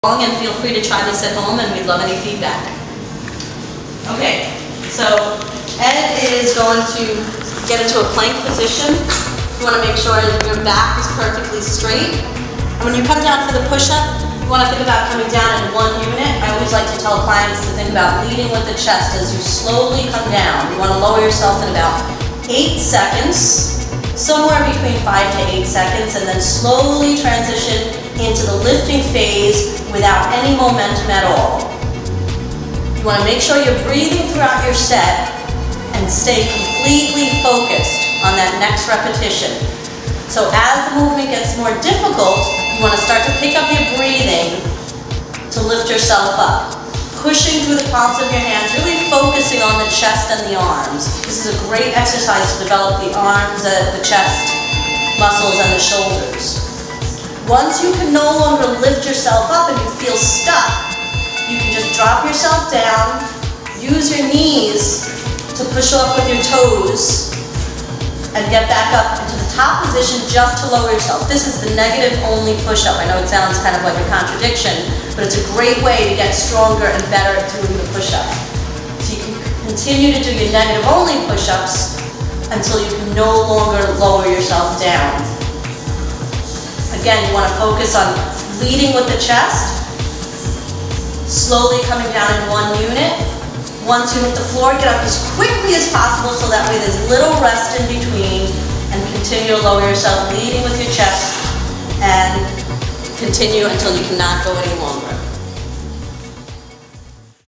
And feel free to try this at home, and we'd love any feedback. Okay, so Ed is going to get into a plank position. You want to make sure that your back is perfectly straight. And when you come down for the push-up, you want to think about coming down in one unit. I always like to tell clients to think about leading with the chest as you slowly come down. You want to lower yourself in about 8 seconds, somewhere between 5 to 8 seconds, and then slowly transition into the lifting phase without any momentum at all. You want to make sure you're breathing throughout your set and stay completely focused on that next repetition. So as the movement gets more difficult, you want to start to pick up your breathing to lift yourself up. Pushing through the palms of your hands, really focusing on the chest and the arms. This is a great exercise to develop the arms, the chest muscles, and the shoulders. Once you can no longer lift yourself up and you feel stuck, you can just drop yourself down, use your knees to push off with your toes, and get back up into the top position just to lower yourself. This is the negative only push-up. I know it sounds kind of like a contradiction, but it's a great way to get stronger and better at doing the push-up. So you can continue to do your negative only push-ups until you can no longer lower yourself down. Again, you want to focus on leading with the chest, slowly coming down in one unit. Once you hit the floor, get up as quickly as possible so that way there's little rest in between, and continue to lower yourself, leading with your chest, and continue until you cannot go any longer.